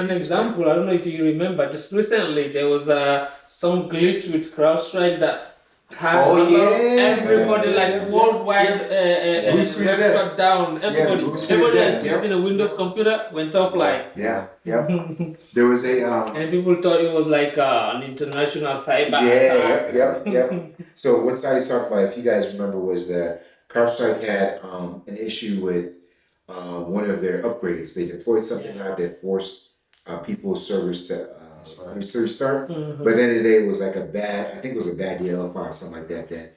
an example, I don't know if you remember, just recently there was some glitch with CrowdStrike that had everybody worldwide record down. Everybody that's using a Windows computer went offline. There was a and people thought it was like an international cyber attack. So what Saidu talked about, if you guys remember, was that CrowdStrike had an issue with one of their upgrades. They deployed something out that forced people's servers to restart. But at the end of the day, it was like I think it was a bad DLL file or something like that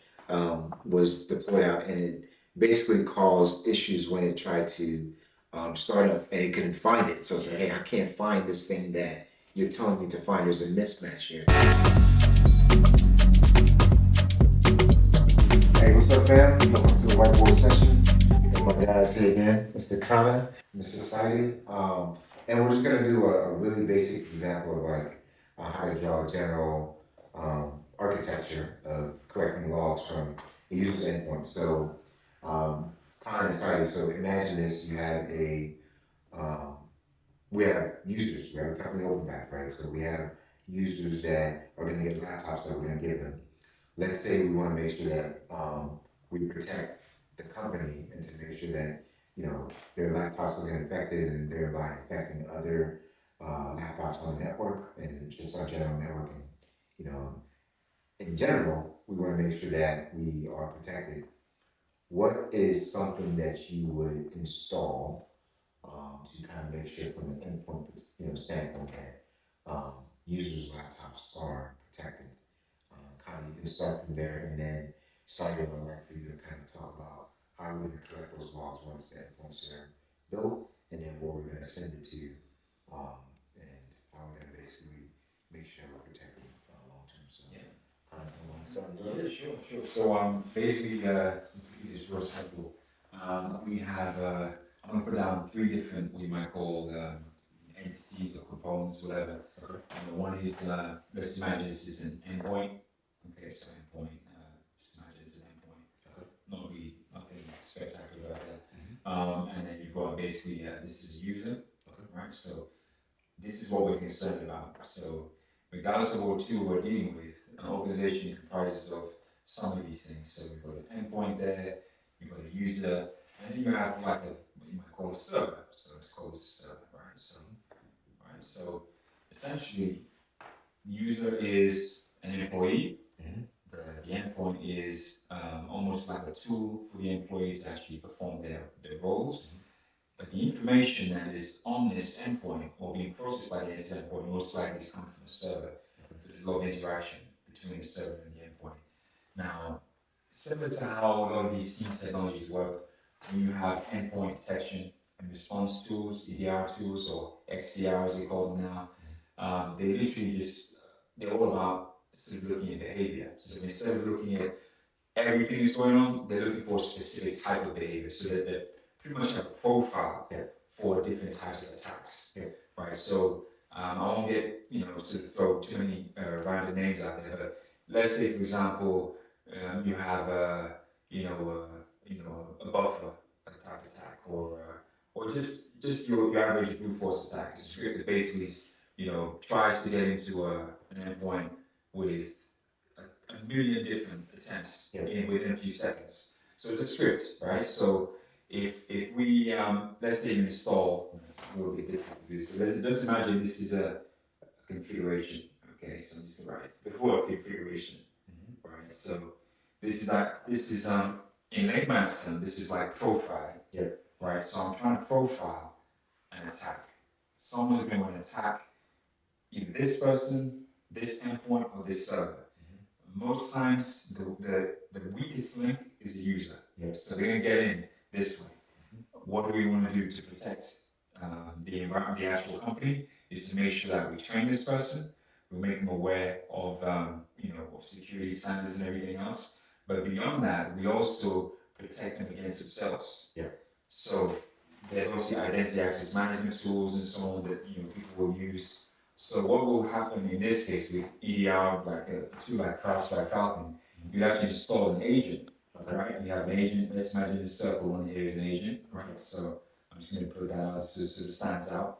was deployed out, and it basically caused issues when it tried to start up, and it couldn't find it. So it's like, hey, I can't find this thing that you're telling me to find. There's a mismatch here. Hey, what's up, fam? Welcome to the whiteboard session. My guys here again, Mr. Kaana, Mr. Saidu. And we're just gonna do a really basic example of like how to draw a general architecture of collecting logs from a user's endpoint. So, Kaana and Saidu, so imagine this: you have we have users, we have a company open back, right? So we have users that are gonna get laptops that we're gonna give them. Let's say we want to make sure that we protect the company and to make sure that their laptops don't get infected and thereby affecting other laptops on the network and just our general networking. In general, we want to make sure that we are protected. What is something that you would install to kind of make sure from an endpoint standpoint that users' laptops are protected? Kind of you can start from there, and then Saidu, I'd like for you to kind of talk about how we can collect those logs once they're built, and then where we're going to send it to, and how we're going to basically make sure we're protecting long term. So, sure. So, basically, just to keep this real simple, we have, I'm going to put down 3 different, what you might call entities or components, whatever. Okay. One is, let's imagine this is an endpoint. Okay, so endpoint, just imagine it's an endpoint. Okay. Nothing spectacular about that. And then you've got basically, this is a user, right? So this is what we're concerned about. So regardless of what tool we're dealing with, an organization comprises of some of these things. So we've got an endpoint there, you've got a user, and then you have like what you might call a server. So it's called a server, right? So essentially, the user is an employee. The endpoint is almost like a tool for the employee to actually perform their roles. But the information that is on this endpoint or being processed by this endpoint most likely is coming from the server. So there's a lot of interaction between the server and the endpoint. Now, similar to how a lot of these SIEM technologies work, when you have endpoint detection and response tools, EDR tools, or XDR as they call them now, they literally they're all about sort of looking at behavior. So instead of looking at everything that's going on, they're looking for a specific type of behavior. So that they pretty much have a profile for different types of attacks. Right? So I won't get, sort of throw too many random names out there, but let's say, for example, you have a buffer type attack, or just your average brute force attack. It's a script that basically tries to get into an endpoint with a million different attempts within a few seconds. So it's a script, right? So if we let's say you install, it's a little bit difficult to do. So let's imagine this is a configuration. Okay, so I'm just write before configuration, right? So this is in layman's terms, this is like profiling, right? So I'm trying to profile an attack. Someone's going to attack either this person, this endpoint, or this server. Most times, the weakest link is the user. So they're going to get in this way. What do we want to do to protect the environment, the actual company? Is to make sure that we train this person, we make them aware of of security standards and everything else. But beyond that, we also protect them against themselves. So there's also identity access management tools and so on that people will use. So what will happen in this case with EDR, like a tool like CrowdStrike Falcon, you actually install an agent, right? You have an agent. Let's imagine the circle one here is an agent, right? So I'm just going to put that out so it stands out.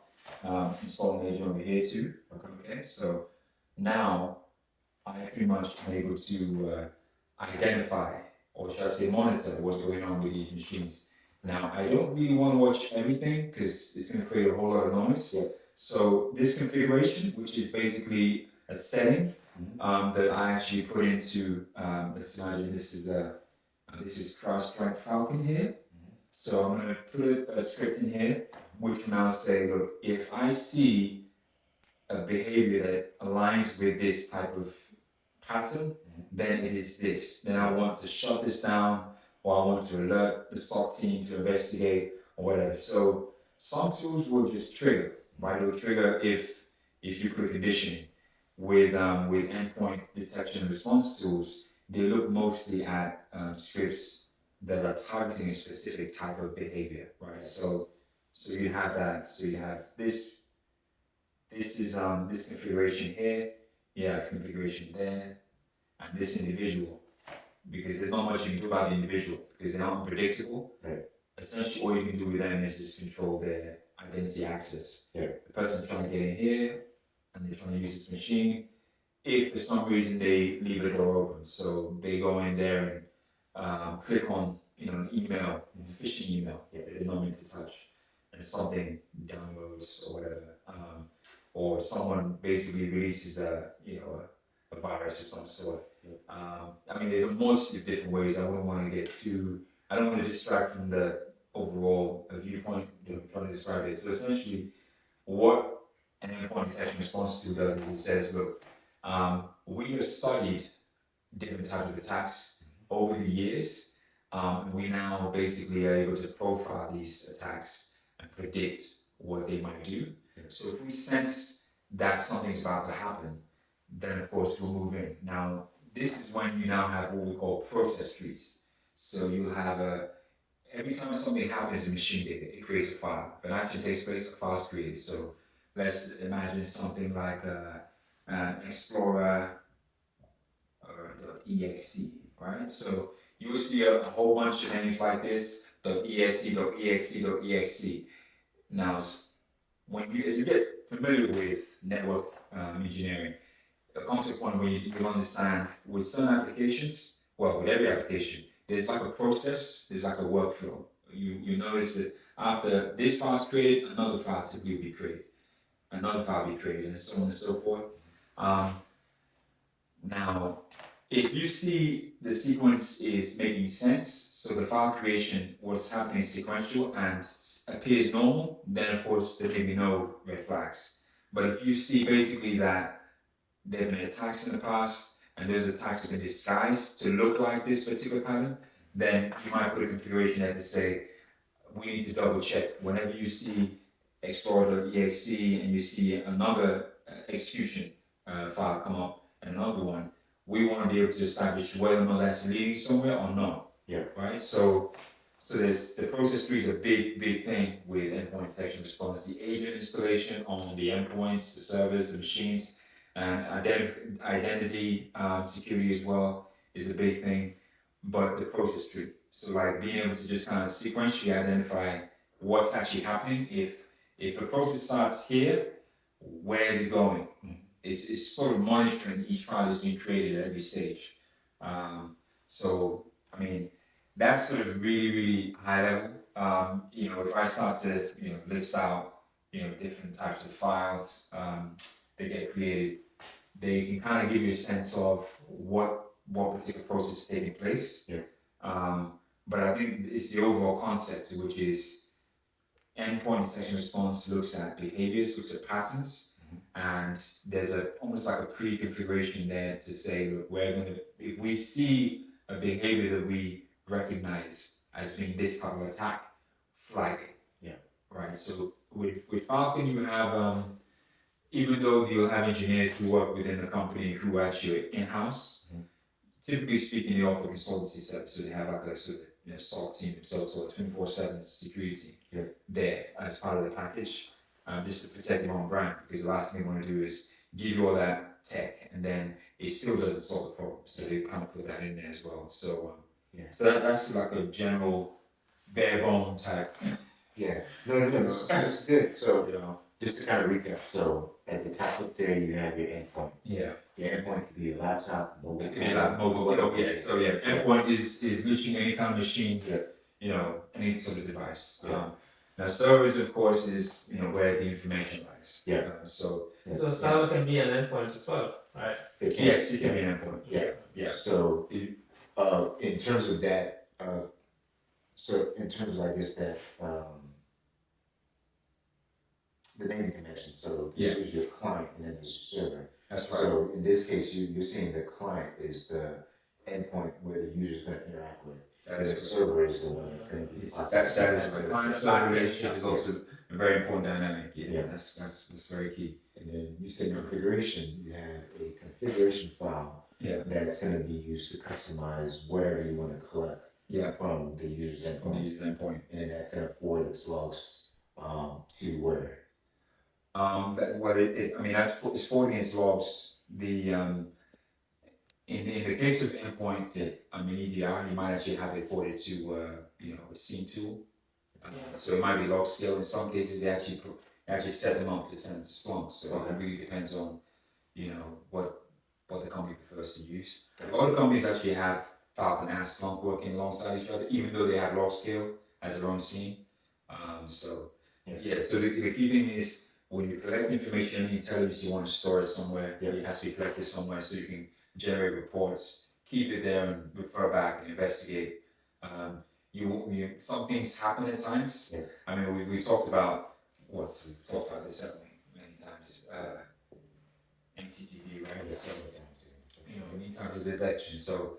install an agent over here too. Okay, so now I pretty much am able to identify, or should I say monitor, what's going on with these machines. Now, I don't really want to watch everything because it's going to create a whole lot of noise. Yeah. So this configuration, which is basically a setting that I actually put into, let's imagine this is CrowdStrike Falcon here. So I'm going to put a script in here, which will now say, look, if I see a behavior that aligns with this type of pattern, then it is this. Then I want to shut this down, or I want to alert the SOC team to investigate, or whatever. So some tools will just trigger, right? It will trigger if you put conditioning. With endpoint detection and response tools, they look mostly at scripts that are targeting a specific type of behavior, right? So you have that. So you have this. This is this configuration here. Yeah, configuration there, and this individual, because there's not much you can do about the individual because they're unpredictable. Right. Essentially, all you can do with them is just control their identity access. Yeah. The person's trying to get in here, and they're trying to use this machine. If for some reason they leave the door open, so they go in there and click on an email, phishing email that they're not meant to touch, and something downloads or whatever, or someone basically releases a virus of some sort. I mean, there's a multitude of different ways. I wouldn't want to get too. I don't want to distract from the overall viewpoint. Trying to describe it. So essentially, what an endpoint detection response tool does is it says, look, we have studied different types of attacks over the years. We now basically are able to profile these attacks and predict what they might do. So if we sense that something's about to happen, then of course we'll move in. Now, this is when you now have what we call process trees. So you have every time something happens in machine data, it creates a file. If an action takes place, a file is created. So let's imagine something like Explorer .exe, right? So you will see a whole bunch of names like this, .exe, .exe, .exe. Now, as you get familiar with network engineering, there comes to a point where you understand with some applications, well, with every application, there's like a process, there's like a workflow. You notice that after this file is created, another file typically will be created, another file will be created, and so on and so forth. Now, if you see the sequence is making sense, so the file creation, what's happening is sequential and appears normal, then of course there may be no red flags. But if you see basically that there have been attacks in the past, and those attacks have been disguised to look like this particular pattern, then you might put a configuration there to say, we need to double check. Whenever you see Explorer.exe and you see another execution file come up and another one, we want to be able to establish whether or not that's leading somewhere or not. Yeah. Right? So there's the process tree is a big thing with endpoint detection response. The agent installation on the endpoints, the servers, the machines, and identity security as well is a big thing. But the process tree. So like being able to just kind of sequentially identify what's actually happening. If the process starts here, where is it going? It's sort of monitoring each file that's being created at every stage. So I mean, that's sort of really high level. If I start to list out different types of files that get created, they can kind of give you a sense of what particular process is taking place. Yeah. But I think it's the overall concept, which is endpoint detection response looks at behaviors, looks at patterns. And there's almost like a pre-configuration there to say, look, if we see a behavior that we recognize as being this type of attack, flag it. Yeah. Right. So with Falcon, you have even though you'll have engineers who work within the company who actually are in-house, typically speaking, they offer consultancy service. So they have like a sort of SOC team themselves, or 24/7 security there as part of the package. Just to protect your own brand, because the last thing they want to do is give you all that tech and then it still doesn't solve the problem. So they kind of put that in there as well. So so that's like a general bare bone type. Yeah, no, that's good. So just to kind of recap, so at the top up there, you have your endpoint. Yeah. Your endpoint could be a laptop, mobile. It could be like mobile. Yeah. So yeah, endpoint is literally any kind of machine. Yeah. You know, any sort of device. Yeah. Now, storage, of course, is where the information lies. Yeah. So server can be an endpoint as well, right? Yes, it can be an endpoint. Yeah. Yeah. So, in terms of that, I guess that, the naming connection, so this is your client and then this is your server. That's right. So in this case, you're seeing the client is the endpoint where the user is going to interact with. And the server is the one that's going to be. That is right. Client-server relationship is also a very important dynamic. Yeah. That's very key. And then you say configuration, you have a configuration file that's going to be used to customize whatever you want to collect from the user's endpoint. And then that's going to forward its logs to where? It's forwarding its logs. In the case of endpoint, EDR, you might actually have it forwarded to a SIEM tool. So it might be log scale. In some cases, they actually set them up to send to Splunk. So it really depends on what the company prefers to use. A lot of companies actually have Falcon and Splunk working alongside each other, even though they have log scale as their own SIEM. So the key thing is when you collect information and intelligence, you want to store it somewhere. It has to be collected somewhere so you can generate reports, keep it there and refer back and investigate. Some things happen at times. I mean, we've talked about this, haven't we, many times. MTTD, right? So, many times of detection. So,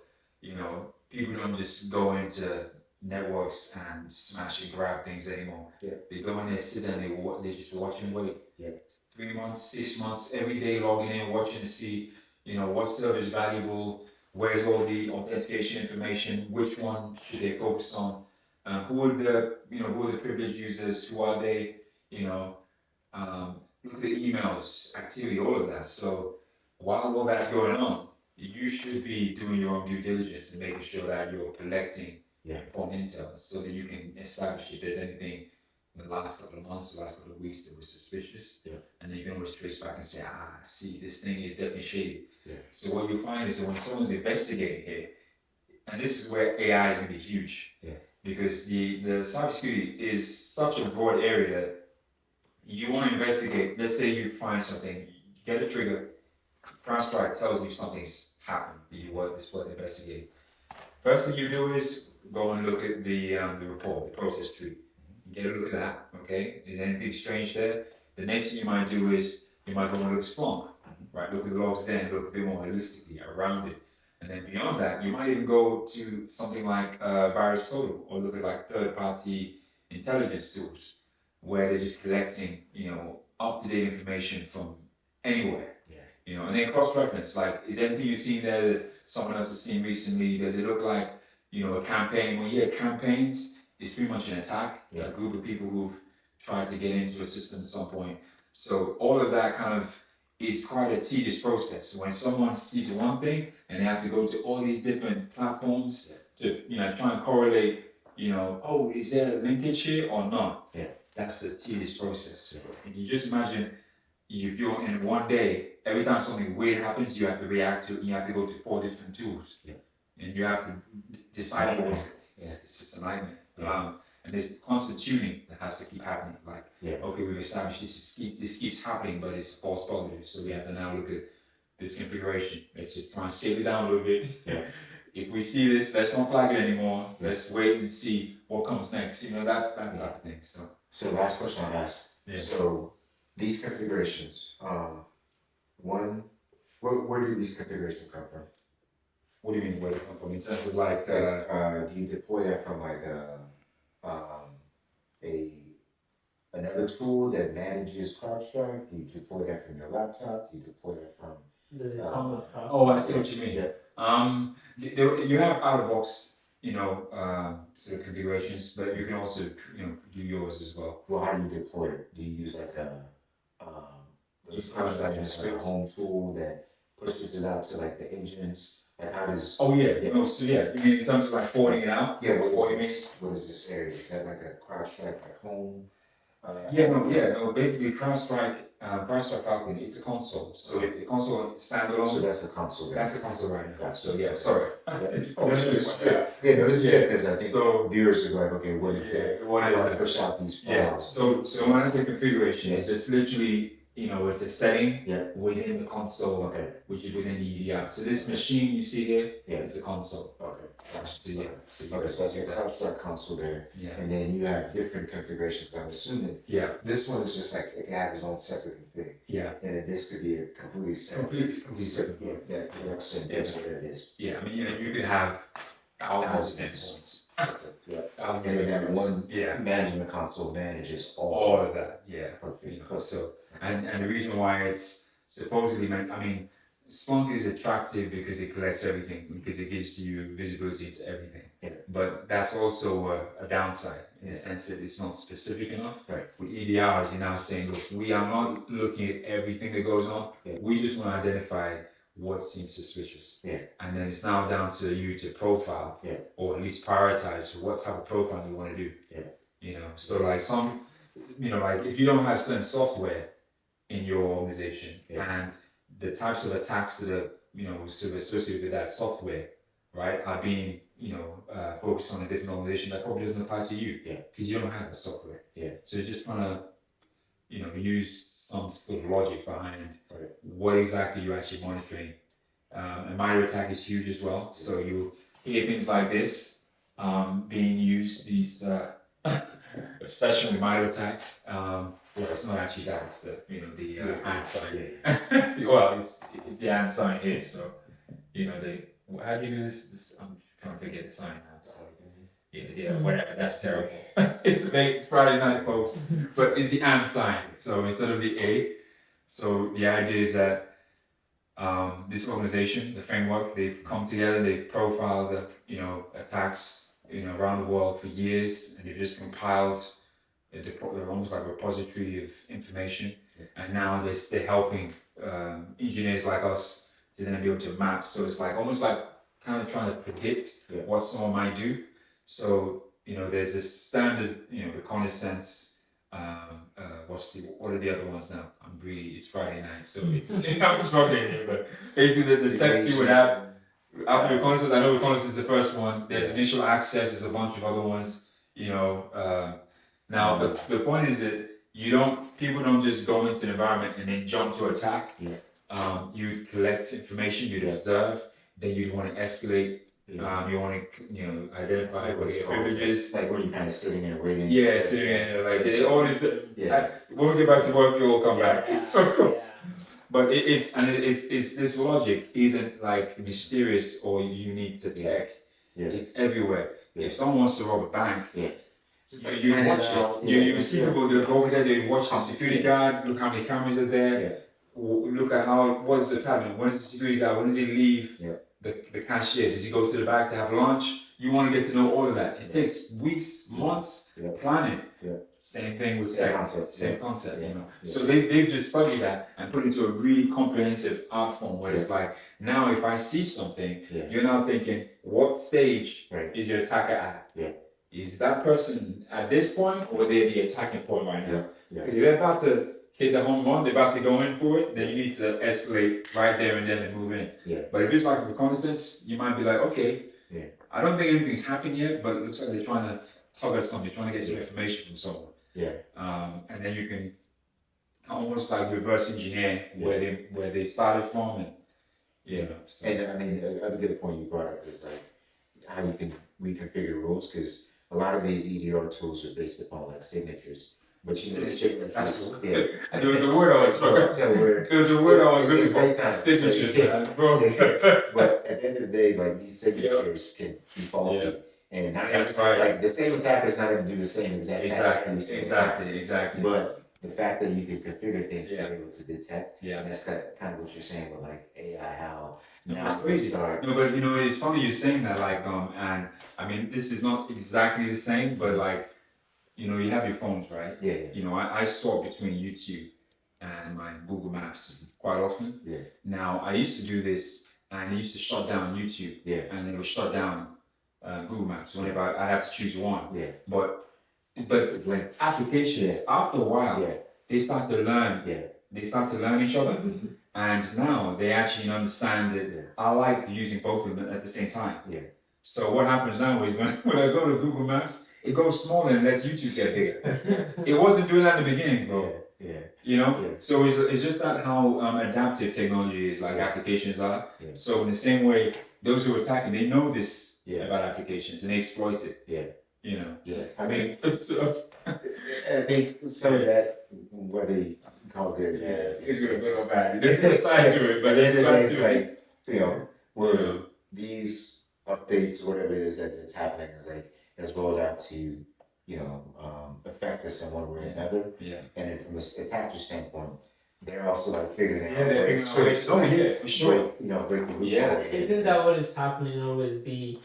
people don't just go into networks and smash and grab things anymore. They go in there, sit down, they just watch and wait. 3 months, 6 months, every day logging in, watching to see, what server is valuable, where's all the authentication information, which one should they focus on, who are the privileged users, who are they, look at the emails, activity, all of that. So while all that's going on, you should be doing your own due diligence and making sure that you're collecting important intel so that you can establish if there's anything in the last couple of months, the last couple of weeks that was suspicious. And then you can always trace back and say, see, this thing is definitely shady. So what you find is that when someone's investigating here, and this is where AI is going to be huge, because the cybersecurity is such a broad area that you want to investigate. Let's say you find something, you get a trigger, CrowdStrike tells you something's happened, it's worth investigating. First thing you do is go and look at the report, the process tree. Get a look at that, okay? Is anything strange there? The next thing you might do is you might go and look at Splunk, right? Look at the logs there and look a bit more holistically around it. And then beyond that, you might even go to something like Virus Photo or look at like third-party intelligence tools where they're just collecting, up-to-date information from anywhere. And then cross-reference, like, is anything you've seen there that someone else has seen recently? Does it look like, a campaign? Well, campaigns, it's pretty much an attack, a group of people who've tried to get into a system at some point. So all of that kind of is quite a tedious process. When someone sees one thing and they have to go to all these different platforms to, try and correlate, is there a linkage here or not? That's a tedious process. And you just imagine if you're in one day, every time something weird happens, you have to react to it, you have to go to 4 different tools. And you have to decide what it's a nightmare. And there's constant tuning that has to keep happening. Like, okay, we've established this keeps happening, but it's false positive. So we have to now look at this configuration. Let's just try and scale it down a little bit. If we see this, let's not flag it anymore. Let's wait and see what comes next. That type of thing. So last question I asked. So these configurations, where do these configurations come from? What do you mean where they come from? In terms of like, do you deploy that from like another tool that manages CrowdStrike? Do you deploy that from your laptop? Do you deploy that from? Does it come with CrowdStrike? Oh, I see what you mean. You have out of box, sort of configurations, but you can also, do yours as well. Well, how do you deploy it? Do you use like a home tool that pushes it out to like the agents? And how does? Oh yeah. You mean in terms of like forwarding it out? Yeah. What is this area? Is that like a CrowdStrike like home Basically, CrowdStrike Falcon, it's a console. So the console standalone. So that's the console. That's the console right now. So yeah, sorry. This is good because I think viewers are like, okay, what is that? What I is want to that? push out these Yeah. files. So when I say configuration, it's just literally, it's a setting Yeah. within the console, Okay. which is within the EDR. So this machine you see here Yeah. is the console. Okay. So yeah. Okay, so that's the CrowdStrike console there. Yeah. And then you have different configurations. I'm assuming this one is just like it can have its own separate config. Yeah. And then this could be a completely separate. Completely separate. Yeah, that's what it is. Yeah, I mean, you could have thousands of endpoints. Yeah. Thousands And of then that endpoints. one management console manages All of that, yeah. Perfect. So, and the reason why it's supposedly meant, I mean, Splunk is attractive because it collects everything, because it gives you visibility into everything. Yeah. But that's also a downside in the sense that it's not specific enough. Right. With EDRs, you're now saying, look, we are not looking at everything that goes on. Yeah. We just want to identify what seems suspicious. Yeah. And then it's now down to you to profile, or at least prioritize what type of profile you want to do. Yeah. So like like if you don't have certain software in your organization and the types of attacks that are, sort of associated with that software, right, are being, focused on a different organization, that probably doesn't apply to you. Yeah. Because you don't have the software. Yeah. So you're just trying to, use some sort of logic behind Right. what exactly you're actually monitoring. And minor attack is huge as well. So you hear things like this being used, these obsession with minor attack. Well, it's not actually that, it's the hand sign. Well, it's the hand sign here, so, how do you do this? I'm trying to forget the sign now, so. Whatever, that's terrible. It's late Friday night, folks, but it's the and sign, so instead of the A. So the idea is that this organization, the framework, they've come together, they've profiled the, attacks, around the world for years, and they've just compiled almost like a repository of information, and now they're helping engineers like us to then be able to map. So it's like almost like kind of trying to predict what someone might do. So there's this standard, reconnaissance. What are the other ones now? It's Friday night, so I'm struggling here. But basically, the steps you would have after reconnaissance. I know reconnaissance is the first one. There's initial access. There's a bunch of other ones. Now, but the point is that people don't just go into the environment and then jump to attack. You collect information, you observe, then you want to escalate. You want to, identify what the privileges. Like when you're kind of sitting there waiting. Yeah, sitting there, like all this. When we get back to work, you will come back. But it's this logic isn't like mysterious or unique to tech. It's everywhere. If someone wants to rob a bank, you watch it. You see people that go over there, they watch the security guard, look how many cameras are there, look at what is the pattern, when is the security guard, when does he leave the cashier, does he go to the back to have lunch? You want to get to know all of that. It takes weeks, months planning. Same thing with same concept, So they've just studied that and put it into a really comprehensive art form where it's like, now if I see something, you're now thinking, what stage is your attacker at? Is that person at this point or they're the attacking point right now? Because if they're about to hit the home run, they're about to go in for it, then you need to escalate right there and then and move in. But if it's like a reconnaissance, you might be like, okay, I don't think anything's happened yet, but it looks like they're trying to tug at something, trying to get some information from someone. And then you can almost like reverse engineer where they started from, and So. And I mean, another good point you brought up is like how you can reconfigure rules, because a lot of these EDR tools are based upon like signatures. But signatures, and there was a word I was looking for. Signatures, bro. But at the end of the day, like these signatures can be faulty. And not like the same attacker is not going to do the same exact attack. Exactly. But the fact that you can configure things to be able to detect, that's kind of what you're saying with like AI, how now we start. No, but it's funny you're saying that, like, and I mean, this is not exactly the same, but like, you have your phones, right? I swap between YouTube and my Google Maps quite often. Now, I used to do this, and I used to shut down YouTube, and it would shut down Google Maps whenever I have to choose one. But but It's linked. applications after a while they start to learn. They start to learn each other, and now they actually understand that I like using both of them at the same time. So what happens now is when I go to Google Maps, it goes smaller and lets YouTube get bigger. It wasn't doing that in the beginning, bro. You know? So it's just that how adaptive technology is, like applications are. So in the same way, those who are attacking, they know this about applications and they exploit it. You know? I mean, So, I think some of that, whether you call it it's good or bad. There's a side to it, but there's a side it's to it. like, you know, where these updates, whatever it is that it's happening, is like, it's rolled out to, you know, affect us in one way or another. And then from the attacker standpoint, they're also like figuring out ways. For sure. You know, break the Isn't that what is happening always? The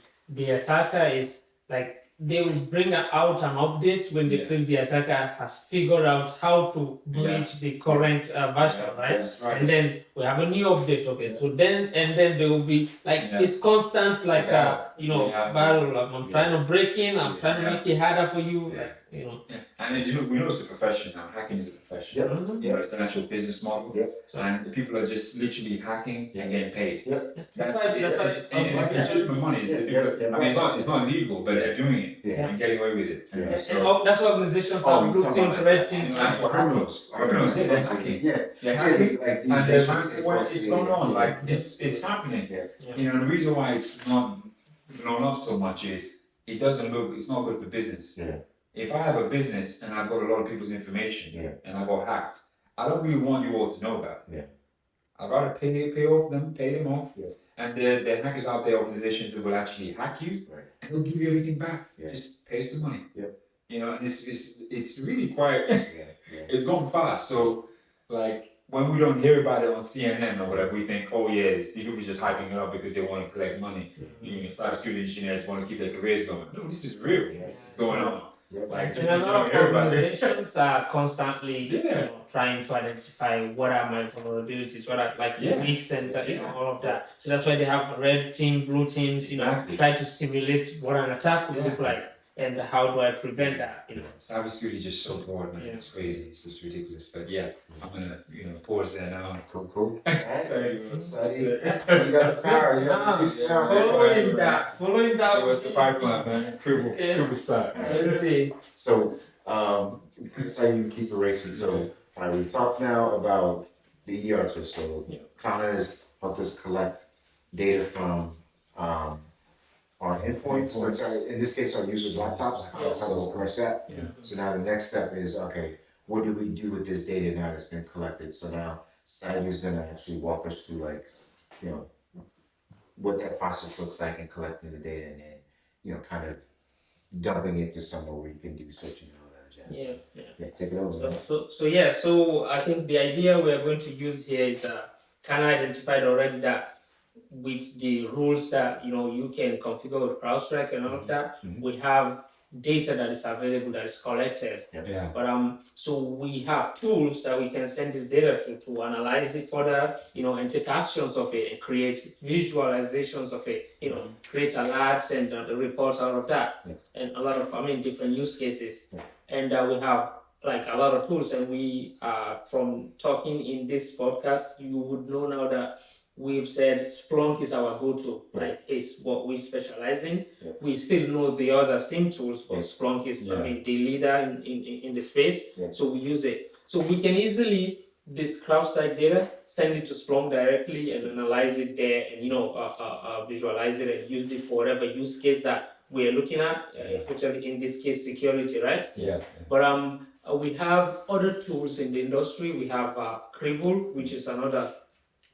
attacker is like they will bring out an update when they think the attacker has figured out how to breach the current version, right? That's right. And then we have a new update. Okay, so then there will be like it's constant like battle. I'm trying to break in. I'm trying to make it harder for you. Like, you know. And as you know, we know it's a profession now. Hacking is a profession. You know, it's an actual business model. And the people are just literally hacking and getting paid. That's it's legitimate money. I mean, it's not illegal, but they're doing it and getting away with it. And that's why organizations have blue teams, red teams. That's what criminals. They're hacking. They're hacking. And they're what is going on. Like it's happening. You know, the reason why it's not blown up so much is it's not good for business. If I have a business and I've got a lot of people's information and I got hacked, I don't really want you all to know about it. I'd rather pay them off. And the hackers out there, organizations that will actually hack you and they'll give you everything back. Just pay us the money. You know, and it's really quite it's going fast. So like when we don't hear about it on CNN or whatever, we think, oh yeah, these people are just hyping it up because they want to collect money. You know, cybersecurity engineers want to keep their careers going. No, this is real. This is going on. Like just and a lot of hear about it. organizations are constantly trying to identify what are my vulnerabilities, what are like weak and all of that. So that's why they have red team, blue teams, you know, try to simulate what an attack would look like and how do I prevent that, you know. Cybersecurity is just so broad, man. It's crazy. It's just ridiculous. But yeah, I'm gonna pause there now. Cool. Sorry. You got the power. You got the juice now. Following that. What's the pipeline, man? Cribble start. Let's see. So, that's how you keep it racing. So, we've talked now about the ER tool. So, Kaana has helped us collect data from our endpoints. In this case, our users' laptops. That's how we'll collect that. So now the next step is, okay, what do we do with this data now that's been collected? So now Saidu's gonna actually walk us through like, you know, what that process looks like in collecting the data and then, you know, kind of dumping it to somewhere where you can do switching and all that jazz. Take it over. So I think the idea we are going to use here is Kaana identified already that with the rules that you can configure with CrowdStrike and all of that, we have data that is available that is collected. But so we have tools that we can send this data to analyze it further, and take actions of it and create visualizations of it, create alerts and the reports out of that, and a lot of different use cases. And we have like a lot of tools, and we from talking in this podcast, you would know now that we've said Splunk is our go-to, like it's what we specialize in. We still know the other SIEM tools, but Splunk is the leader in the space, so we use it. So we can easily, this CrowdStrike data, send it to Splunk directly and analyze it there and visualize it and use it for whatever use case that we're looking at, especially in this case, security, right? But we have other tools in the industry. We have Cribble, which is another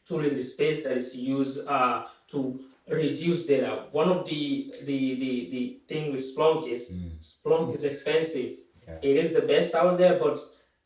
tool in the space that is used to reduce data. One of the thing with Splunk is expensive. It is the best out there, but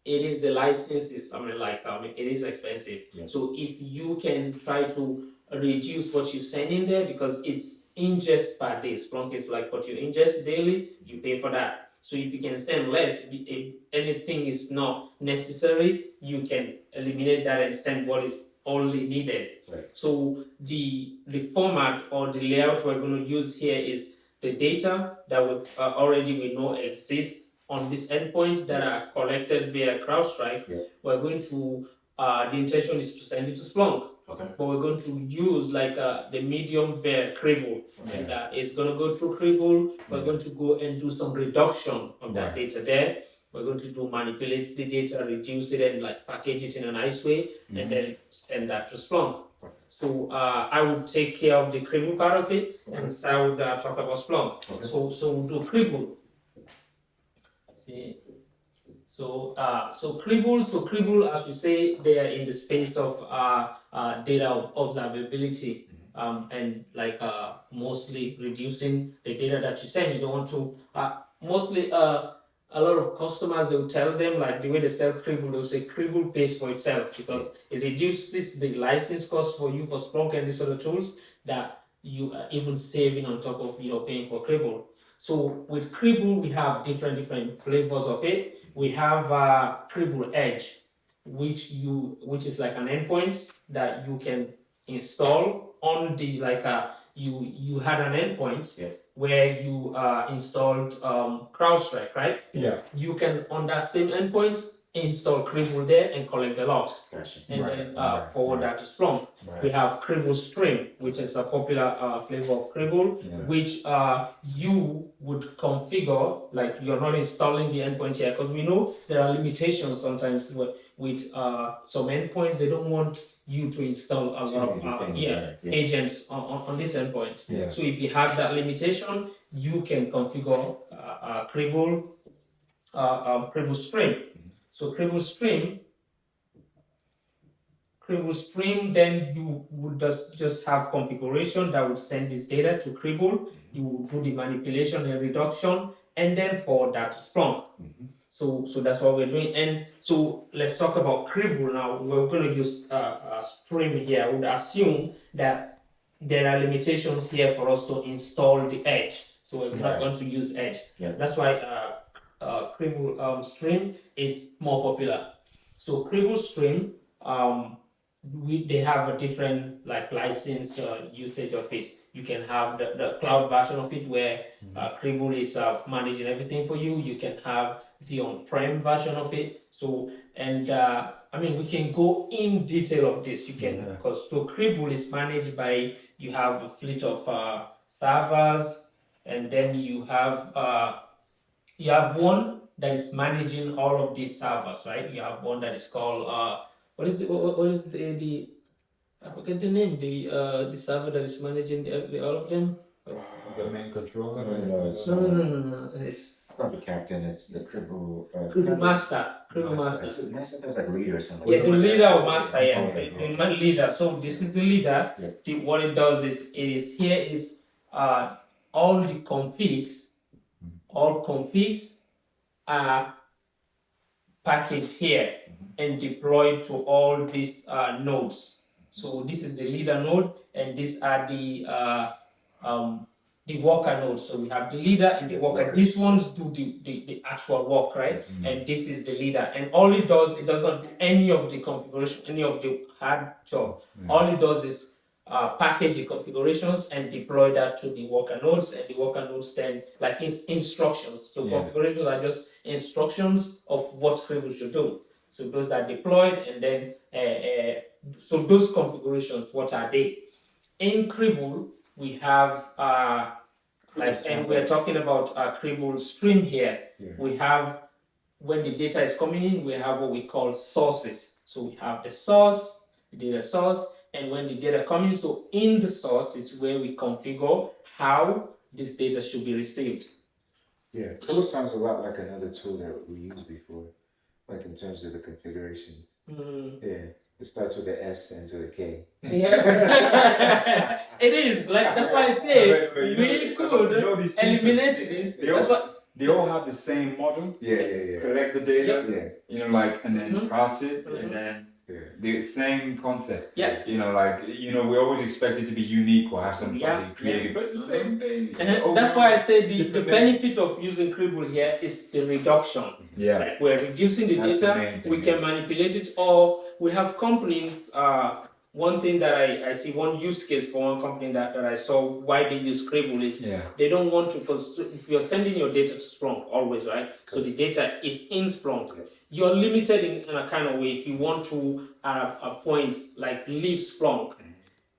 it is the licenses. It is expensive. So if you can try to reduce what you send in there, because it's ingest per day. Splunk is like what you ingest daily, you pay for that. So if you can send less, if anything is not necessary, you can eliminate that and send what is only needed. So the format or the layout we're going to use here is the data that we know exists on this endpoint that are collected via CrowdStrike, we're going to, the intention is to send it to Splunk. Okay. But we're going to use like the medium via Cribble. And it's going to go through Cribble. We're going to go and do some reduction of that data there. We're going to manipulate the data, reduce it, and like package it in a nice way, and then send that to Splunk. So I would take care of the Cribble part of it, and Sai would talk about Splunk. So we'll do Cribble. See. So Cribble, as we say, they are in the space of data observability, and like mostly reducing the data that you send. You don't want to mostly a lot of customers, they will tell them, like the way they sell Cribble, they'll say Cribble pays for itself because it reduces the license cost for you for Splunk and these other tools that you are even saving on top of paying for Cribble. So with Cribble, we have different flavors of it. We have Cribble Edge, which is like an endpoint that you can install on the you had an endpoint where you installed CrowdStrike, right? Yeah. You can on that same endpoint install Cribble there and collect the logs. Gotcha. And then forward that to Splunk. We have Cribble Stream, which is a popular flavor of Cribble, which you would configure, like you're not installing the endpoint here, because we know there are limitations sometimes with some endpoints. They don't want you to install a lot of agents on this endpoint. Yeah. So if you have that limitation, you can configure Cribble Stream. So Cribble Stream, then you would just have configuration that would send this data to Cribble. You would do the manipulation and reduction, and then forward that to Splunk. So that's what we're doing. And so let's talk about Cribble now. We're going to use Stream here. I would assume that there are limitations here for us to install the Edge. So we're not going to use Edge. That's why Cribble Stream is more popular. So Cribble Stream, they have a different license usage of it. You can have the cloud version of it where Cribble is managing everything for you. You can have the on-prem version of it. So we can go in detail of this. You can because Cribble is managed by, you have a fleet of servers, and then you have one that is managing all of these servers, right? You have one that is called what is the I forget the name, the server that is managing all of them. Domain controller. No. It's not the captain. It's the Cribble. Cribble master. Cribble master. Master is like leader or something. Yeah, the leader or master. Yeah, the leader. So this is the leader. What it does is all the configs. All configs are packaged here and deployed to all these nodes. So this is the leader node, and these are the worker nodes. So we have the leader and the worker. These ones do the actual work, right? And this is the leader. And all it does not do any of the configuration, any of the hard job. All it does is package the configurations and deploy that to the worker nodes, and the worker nodes then instructions. So configurations are just instructions of what Cribble should do. So those are deployed, and then so those configurations, what are they? In Cribble, we have and we're talking about Cribble Stream here. We have, when the data is coming in, we have what we call sources. So we have the source, the data source, and when the data comes in, so in the source is where we configure how this data should be received. Yeah, Cribble sounds a lot like another tool that we used before, like in terms of the configurations. Yeah, it starts with the S and to the K. Yeah, it is. That's why I say we could eliminate this. They all have the same model. Yeah. Collect the data. And then pass it, and then the same concept. We always expect it to be unique or have something creative, but it's the same thing. And that's why I say the benefit of using Cribble here is the reduction. We're reducing the data. We can manipulate it, or we have companies one thing that I see, one use case for one company that I saw why they use Scribble is they don't want to, because if you're sending your data to Splunk always, right? So the data is in Splunk. You're limited in a kind of way. If you want to have a point like leave Splunk,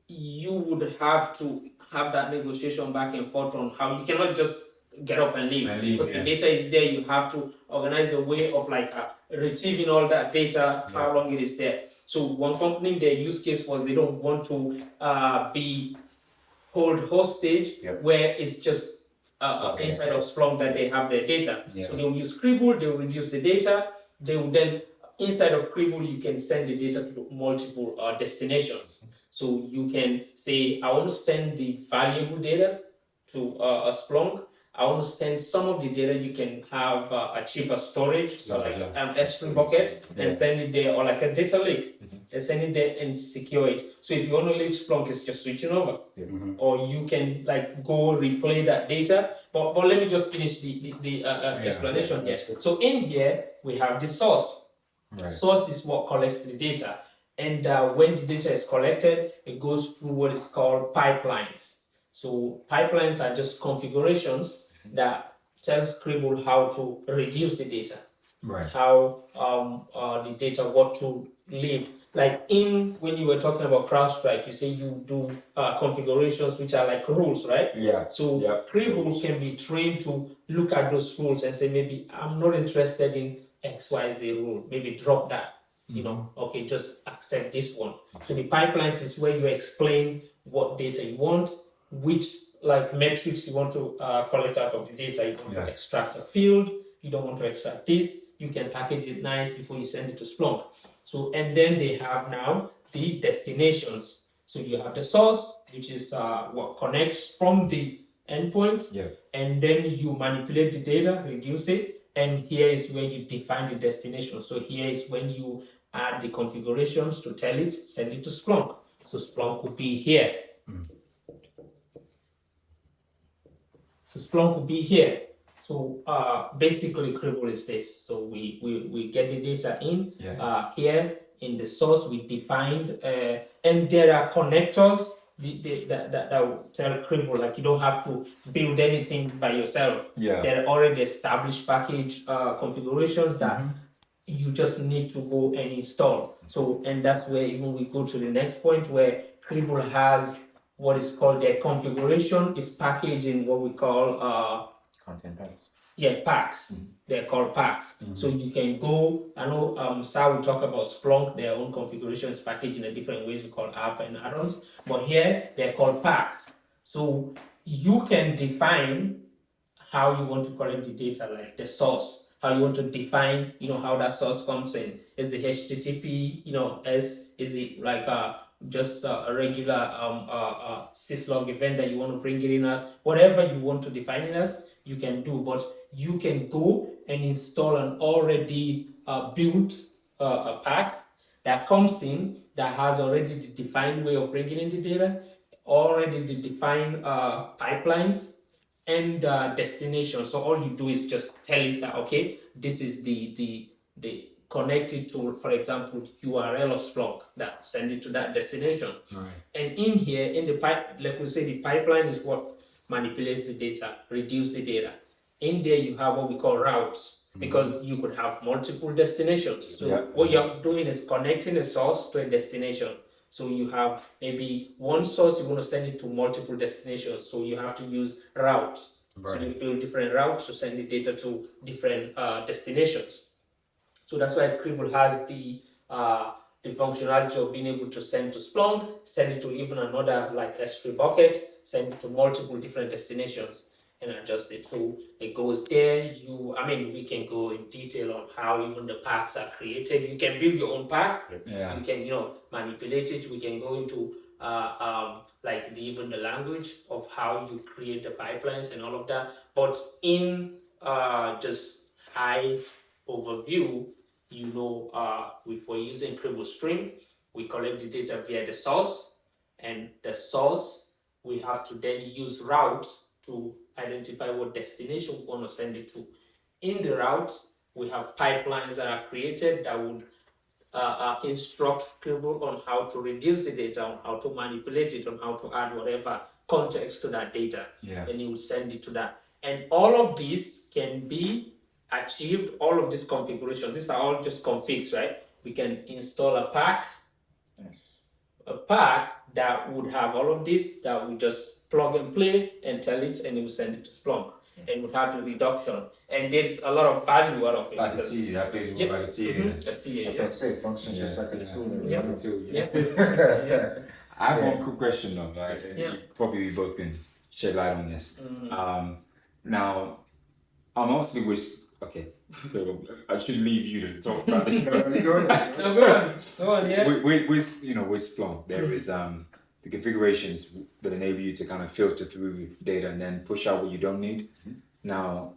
you would have to have that negotiation back and forth on how you cannot just get up and leave, because the data is there. You have to organize a way of like retrieving all that data, how long it is there. So one company, their use case was they don't want to be hold hostage where it's just inside of Splunk that they have their data. So they will use Scribble, they will reduce the data, they will then, inside of Scribble, you can send the data to multiple destinations. So you can say, I want to send the valuable data to a Splunk. I want to send some of the data. You can have a cheaper storage, so like S3 bucket, and send it there, or like a data lake, and send it there and secure it. So if you want to leave Splunk, it's just switching over, or you can like go replay that data. But let me just finish the explanation here. So in here we have the source. Source is what collects the data. And when the data is collected, it goes through what is called pipelines. So pipelines are just configurations that tell Scribble how to reduce the data, how the data, what to leave. Like when you were talking about CrowdStrike, you say you do configurations which are like rules, right? So Scribble can be trained to look at those rules and say, maybe I'm not interested in XYZ rule, maybe drop that. Okay, just accept this one. So the pipelines is where you explain what data you want, which like metrics you want to collect out of the data. You want to extract a field, you don't want to extract this, you can package it nice before you send it to Splunk. So, and then they have now the destinations. So you have the source, which is what connects from the endpoint, and then you manipulate the data, reduce it, and here is where you define the destination. So here is when you add the configurations to tell it, send it to Splunk. So Splunk will be here. So Splunk will be here. So basically Scribble is this. So we get the data in here in the source. We defined and there are connectors that will tell Scribble like you don't have to build anything by yourself. There are already established package configurations that you just need to go and install. So, and that's where even we go to the next point where Scribble has what is called their configuration is packaged in what we call content packs. Packs. They're called packs. So you can go, I know Sal will talk about Splunk, their own configuration is packaged in a different ways, we call app and add-ons, but here they're called packs. So you can define how you want to collect the data, like the source, how you want to define, how that source comes in. Is it HTTP, is it like just a regular syslog event that you want to bring it in as, whatever you want to define it as, you can do, but you can go and install an already built a pack that comes in that has already the defined way of bringing in the data, already the defined pipelines, and destination. So all you do is just tell it that, okay, this is the connected to, for example, URL of Splunk that send it to that destination. And in here, in the pipe, like we say, the pipeline is what manipulates the data, reduce the data. In there, you have what we call routes, because you could have multiple destinations. So what you're doing is connecting a source to a destination. So you have maybe one source, you want to send it to multiple destinations. So you have to use routes. So you build different routes to send the data to different destinations. So that's why Scribble has the functionality of being able to send to Splunk, send it to even another like S3 bucket, send it to multiple different destinations and adjust it. So it goes there. We can go in detail on how even the packs are created. You can build your own pack. You can, manipulate it. We can go into even the language of how you create the pipelines and all of that. But in just high overview, if we're using Scribble Stream, we collect the data via the source, and the source we have to then use routes to identify what destination we want to send it to. In the routes, we have pipelines that are created that would instruct Cribble on how to reduce the data, on how to manipulate it, on how to add whatever context to that data. Yeah. And you will send it to that. And all of this can be achieved, all of this configuration, these are all just configs, right? We can install a pack, a pack that would have all of this, that we just plug and play and tell it, and it will send it to Splunk. And would have the reduction, and there's a lot of value out of it. Like a T, that plays more like a T. A T, That's what I say, functions just like a tool. Yeah. Yeah. I have one quick question though, like probably we both can shed light on this. Now, I'm mostly okay. I should leave you to talk about this. No, go on, yeah. With Splunk, there is the configurations that enable you to kind of filter through data and then push out what you don't need. Now,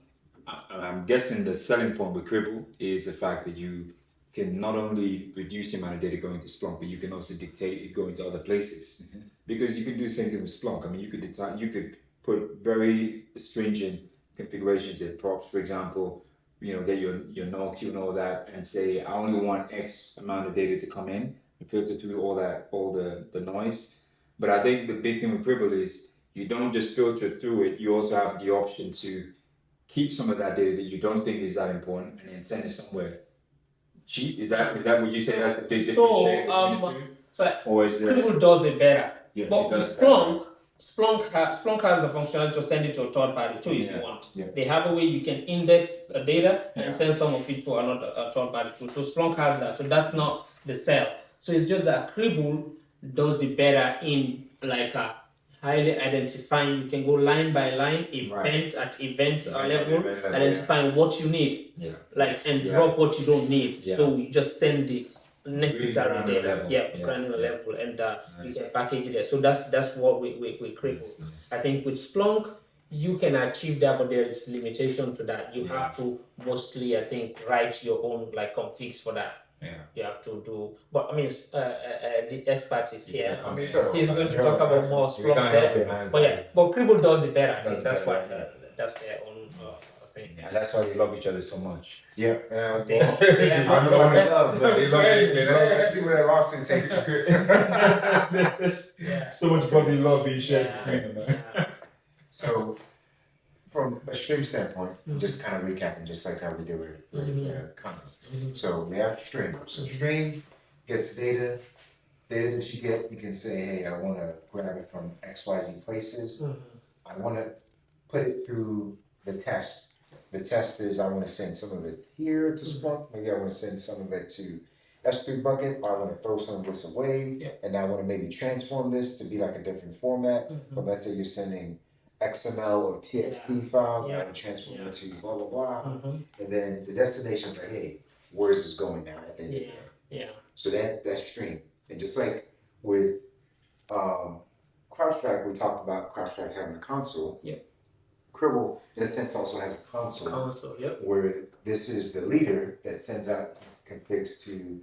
I'm guessing the selling point with Cribble is the fact that you can not only reduce the amount of data going to Splunk, but you can also dictate it going to other places. Because you can do the same thing with Splunk. I mean, you could put very stringent configurations in props, for example, get your null queue and all that, and say, I only want X amount of data to come in and filter through all the noise. But I think the big thing with Cribble is you don't just filter through it, you also have the option to keep some of that data that you don't think is that important and then send it somewhere cheap. Is that what you say? That's the big differentiator? Or is it? Cribble does it better. Yeah, but with Splunk has the functionality to send it to a third party too if you want. Yeah. They have a way you can index the data and send some of it to a third party too. So Splunk has that. So that's not the sell. So it's just that Cribble does it better in like a highly identifying. You can go line by line, event level, identifying what you need, and drop what you don't need. So you just send the necessary data, granular level, and you can package it there. So that's what we Cribble. I think with Splunk you can achieve that, but there is limitation to that. You have to mostly, I think, write your own like configs for that. You have to do, but I mean, the expert is here. He's going to talk about more Splunk there. But Cribble does it better. I think that's why that's their own thing. Yeah, that's why they love each other so much. Yeah, I don't know what it does, but they love each other. Let's see where that lawsuit takes you. So much brotherly love being shared between them. So, from a stream standpoint, just kind of recapping, just like how we did with comments. So we have stream. So stream gets data that you get. You can say, hey, I want to grab it from XYZ places. I want to put it through the test. The test is I want to send some of it here to Splunk. Maybe I want to send some of it to S3 bucket. Or I want to throw some of this away, and I want to maybe transform this to be like a different format. But let's say you're sending XML or TXT files, and I would transform them to blah blah blah, and then the destination's like, hey, where's this going now? At the end So that's stream, and just like with CrowdStrike, we talked about CrowdStrike having a console. Cribble, in a sense, also has a console. Where this is the leader that sends out configs to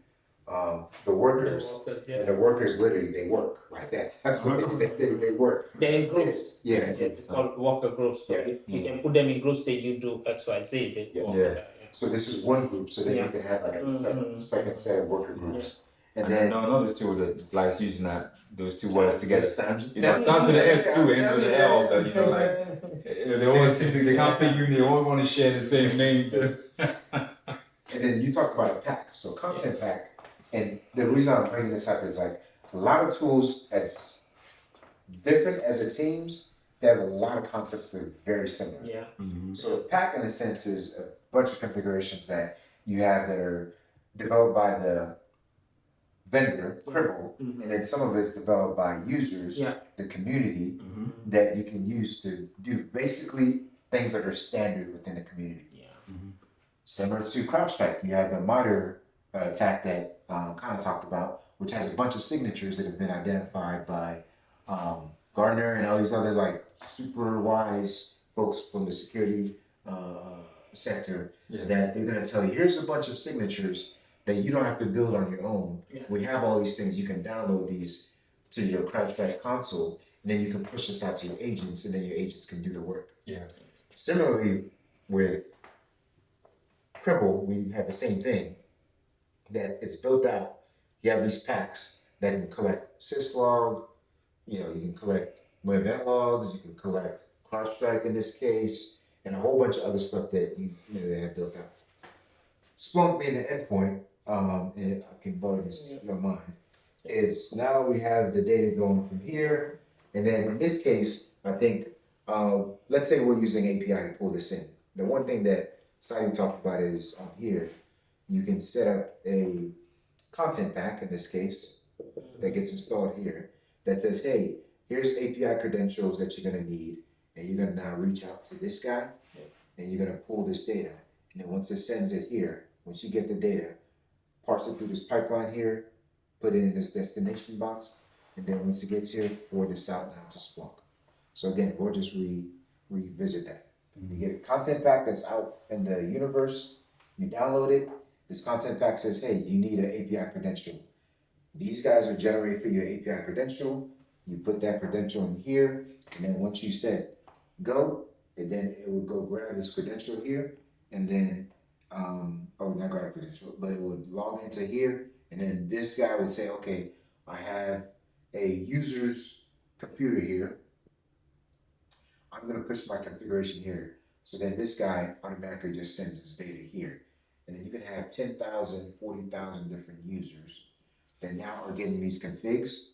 the workers, and the workers literally they work like that's what they work. They're in groups. It's called worker groups. So you can put them in groups. Say you do X, Y, Z. So this is one group. So then you can have like a second set of worker groups. And then another tool that likes using those two words together. It starts with the S too, ends with the L, but they always they can't pick you. They all want to share the same names. And then you talked about a pack, so content pack. And the reason I'm bringing this up is like a lot of tools, as different as it seems, they have a lot of concepts that are very similar. So a pack, in a sense, is a bunch of configurations that you have that are developed by the vendor, Cribble, and then some of it's developed by users, the community, that you can use to do basically things that are standard within the community. Similar to CrowdStrike, you have the MITRE attack that Kaana talked about, which has a bunch of signatures that have been identified by Gartner and all these other like super wise folks from the security sector, that they're going to tell you, here's a bunch of signatures that you don't have to build on your own. We have all these things. You can download these to your CrowdStrike console, and then you can push this out to your agents, and then your agents can do the work. Similarly, with Cribble, we have the same thing. that it's built out. You have these packs that can collect syslog, you can collect web logs, you can collect CrowdStrike in this case, and a whole bunch of other stuff that they have built out. Splunk being an endpoint, and I can borrow this if you don't mind, is now we have the data going from here, and then in this case, I think, let's say we're using API to pull this in. The one thing that Saidu talked about is on here, you can set up a content pack in this case that gets installed here that says, hey, here's API credentials that you're gonna need, and you're gonna now reach out to this guy, and you're gonna pull this data, and then once it sends it here, once you get the data, parse it through this pipeline here, put it in this destination box, and then once it gets here, forward this out now to Splunk. So again, we'll just revisit that. You get a content pack that's out in the universe, you download it, this content pack says, hey, you need an API credential. These guys will generate for your API credential, you put that credential in here, and then once you said go, and then it will go grab this credential here, and then, not grab credential, but it would log into here, and then this guy would say, okay, I have a user's computer here. I'm gonna push my configuration here. So then this guy automatically just sends his data here. And then you can have 10,000, 40,000 different users that now are getting these configs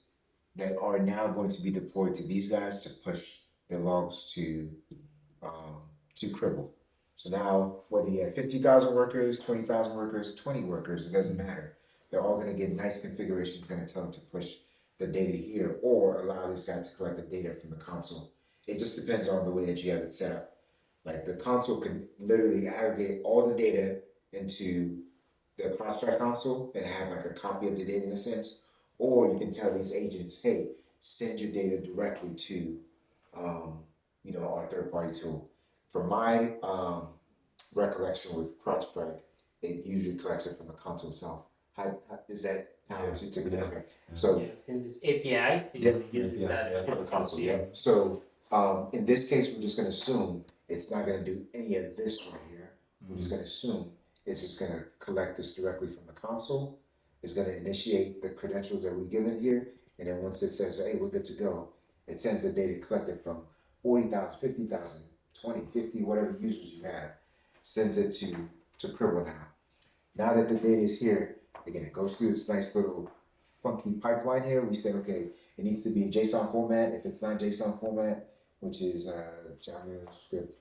that are now going to be deployed to these guys to push their logs to Cribble. So now, whether you have 50,000 workers, 20,000 workers, 20 workers, it doesn't matter. They're all gonna get nice configurations, gonna tell them to push the data here or allow this guy to collect the data from the console. It just depends on the way that you have it set up. Like the console can literally aggregate all the data into the CrowdStrike console and have like a copy of the data in a sense, or you can tell these agents, hey, send your data directly to, our third-party tool. From my recollection with CrowdStrike, it usually collects it from the console itself. How is that how it's typically? Okay, so since it's API, it uses that from the console. Yeah. So in this case, we're just going to assume it's not going to do any of this right here. We're just going to assume it's just going to collect this directly from the console. It's going to initiate the credentials that we give it here. And then once it says, hey, we're good to go, it sends the data collected from 40,000, 50,000, 20, 50, whatever users you have, sends it to Cribble now. Now that the data is here, again, it goes through its nice little funky pipeline here. We say, okay, it needs to be in JSON format. If it's not JSON format, which is JavaScript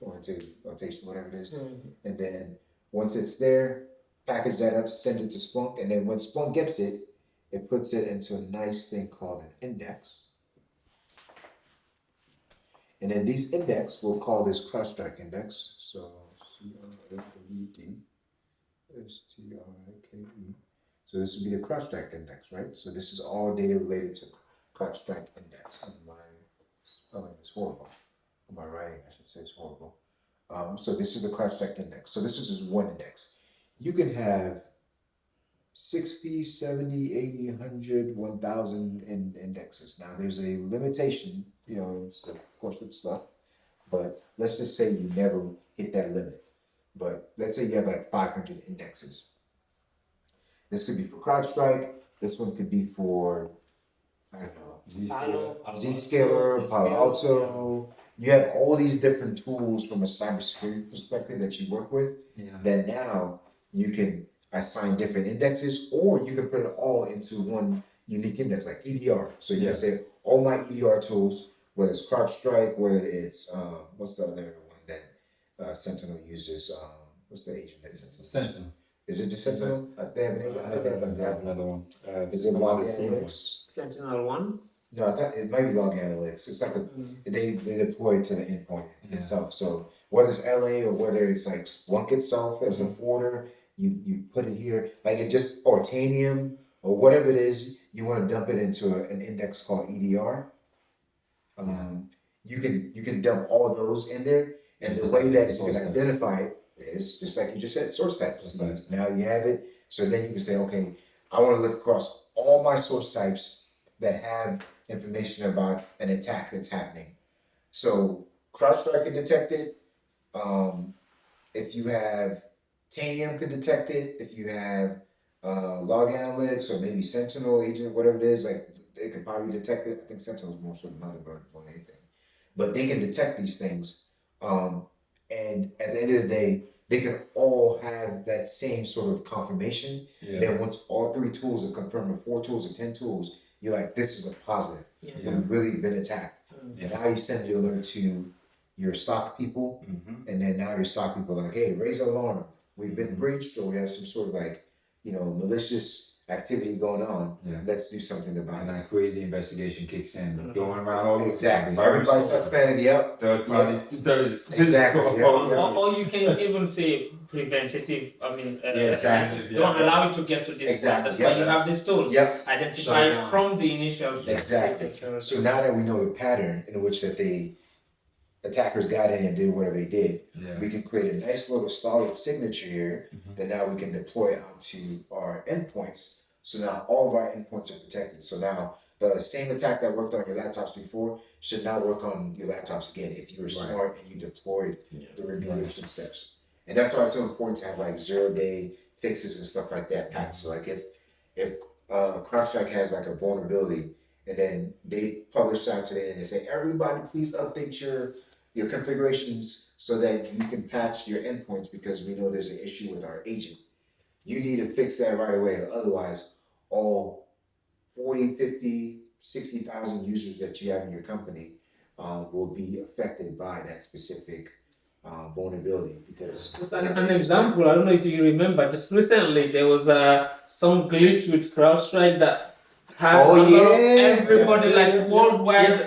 notation, whatever it is. Mm-hmm. And then once it's there, package that up, send it to Splunk, and then when Splunk gets it, it puts it into a nice thing called an index. And then these index, we'll call this CrowdStrike index. So CrowdStrike. So this would be the CrowdStrike index, right? So this is all data related to CrowdStrike index. And my spelling is horrible. My writing, I should say, is horrible. So this is the CrowdStrike index. So this is just one index. You can have 60, 70, 80, 100, 1,000 indexes. Now there's a limitation, it's, of course with stuff, but let's just say you never hit that limit. But let's say you have like 500 indexes. This could be for CrowdStrike. This one could be for, I don't know, Zscaler, Palo Alto. You have all these different tools from a cybersecurity perspective that you work with. Yeah. That now you can assign different indexes, or you can put it all into one unique index, like EDR. So you can say all my EDR tools, whether it's CrowdStrike, whether it's what's the other one that Sentinel uses? What's the agent that Sentinel? Is it just Sentinel? They have an agent. I think they have another one. Is it Log Analytics? Sentinel-1? No, I thought it might be Log Analytics. It's like they deploy it to the endpoint itself. So whether it's LA or whether it's like Splunk itself as a folder, you put it here, like it just, or Tanium, or whatever it is, you want to dump it into an index called EDR. You can dump all those in there, and the way that you can identify it is just like you just said, source types. Now you have it, so then you can say, okay, I want to look across all my source types that have information about an attack that's happening. So CrowdStrike can detect it. If you have Tanium could detect it. If you have log analytics or maybe Sentinel agent, whatever it is, like they can probably detect it. I think Sentinel is more sort of Motherboard more than anything, but they can detect these things. And at the end of the day, they can all have that same sort of confirmation. Yeah. Then once all 3 tools are confirmed, or 4 tools or 10 tools, you're like, this is a positive. We've really been attacked. And now you send the alert to your SOC people, and then now your SOC people are like, hey, raise an alarm. We've been breached, or we have some sort of like, malicious activity going on. Let's do something about And it. then a crazy investigation kicks in, going around all Exactly. Everybody starts panicking. Third party intelligence. Exactly. Or you can even say preventative. Exactly. Don't allow it to get to this point. That's why you have this tool. Identify from the initial. Exactly. So now that we know the pattern in which that attackers got in and did whatever they did, we can create a nice little solid signature here that now we can deploy out to our endpoints. So now all of our endpoints are protected. So now the same attack that worked on your laptops before should now work on your laptops again if you were smart and you deployed the remediation steps. And that's why it's so important to have like 0-day fixes and stuff like that packaged. So like if CrowdStrike has like a vulnerability and then they publish that today and they say, everybody please update your configurations so that you can patch your endpoints because we know there's an issue with our agent. You need to fix that right away, or otherwise all 40, 50, 60,000 users that you have in your company will be affected by that specific vulnerability. Because just an example, I don't know if you remember, just recently there was some glitch with CrowdStrike that had everybody worldwide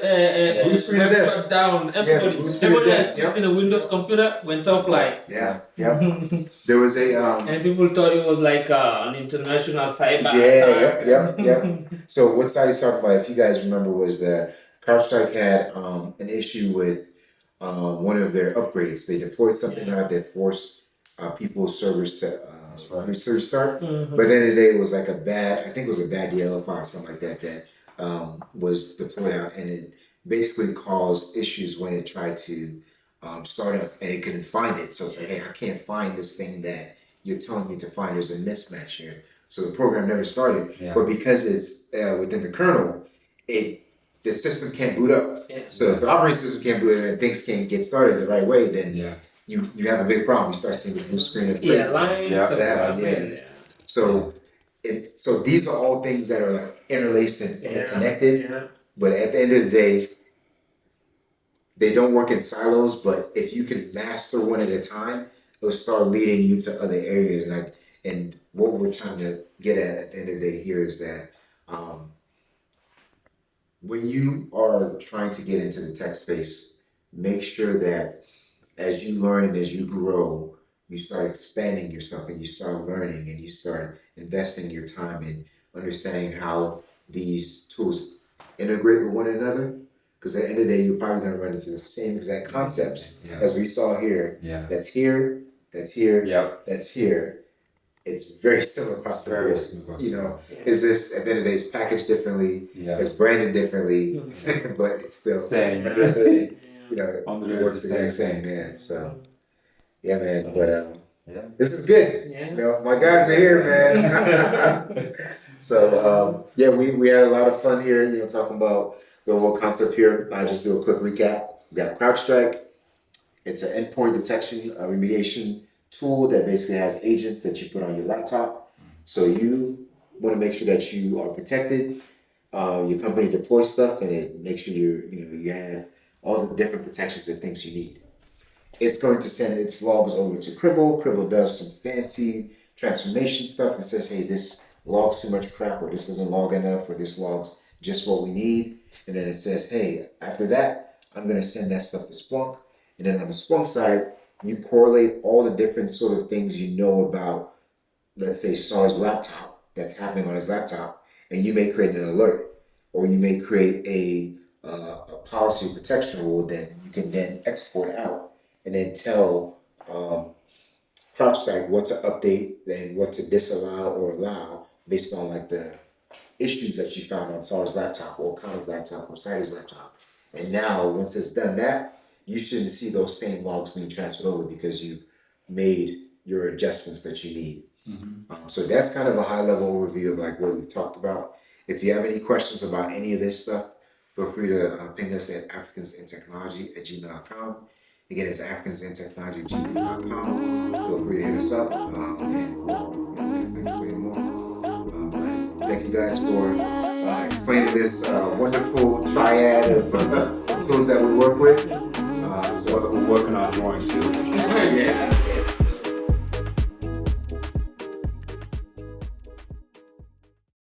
shut down. Everybody that's using a Windows computer went offline. There was a and people thought it was like an international cyber attack. So what Saidu's talking about, if you guys remember, was that CrowdStrike had an issue with one of their upgrades. They deployed something out that forced people's servers to restart. But then the day it was like I think it was a bad DLL file or something like that was deployed out, and it basically caused issues when it tried to start up and it couldn't find it. So it's like, hey, I can't find this thing that you're telling me to find. There's a mismatch here. So the program never started. But because it's within the kernel, the system can't boot up. So if the operating system can't boot up and things can't get started the right way, then you have a big problem. You start seeing the blue screen of crazy. So these are all things that are like interlaced and interconnected. But at the end of the day, they don't work in silos. But if you can master one at a time, it'll start leading you to other areas. And what we're trying to get at the end of the day here is that when you are trying to get into the tech space, make sure that as you learn and as you grow, you start expanding yourself and you start learning and you start investing your time in understanding how these tools integrate with one another. Because at the end of the day, you're probably going to run into the same exact concepts as we saw here. That's here, that's here, that's here. It's very similar across the board. Is this at the end of the day, it's packaged differently, it's branded differently, but it's still same. It works the exact same, So man, but this is good. My guys are here, man. So we had a lot of fun here, talking about the whole concept here. I'll just do a quick recap. We got CrowdStrike. It's an endpoint detection remediation tool that basically has agents that you put on your laptop. So you want to make sure that you are protected. Your company deploys stuff and it makes sure you have all the different protections and things you need. It's going to send its logs over to Cribble. Cribble does some fancy transformation stuff and says, hey, this logs too much crap, or this doesn't log enough, or this logs just what we need. And then it says, hey, after that, I'm going to send that stuff to Splunk. And then on the Splunk side, you correlate all the different sort of things you know about, let's say, SAR's laptop that's happening on his laptop, and you may create an alert, or you may create a policy protection rule that you can then export out and then tell CrowdStrike what to update and what to disallow or allow based on like the issues that you found on SAR's laptop or Kaana's laptop or Saidu's laptop. And now, once it's done that, you shouldn't see those same logs being transferred over because you made your adjustments that you need. So that's kind of a high level overview of like what we've talked about. If you have any questions about any of this stuff, feel free to ping us at africansintechnology@gmail.com. Again, it's africansintechnology@gmail.com. Feel free to hit us up, and we'll explain more. Thank you guys for explaining this wonderful triad of tools that we work with. So we're working on drawing skills. Yeah.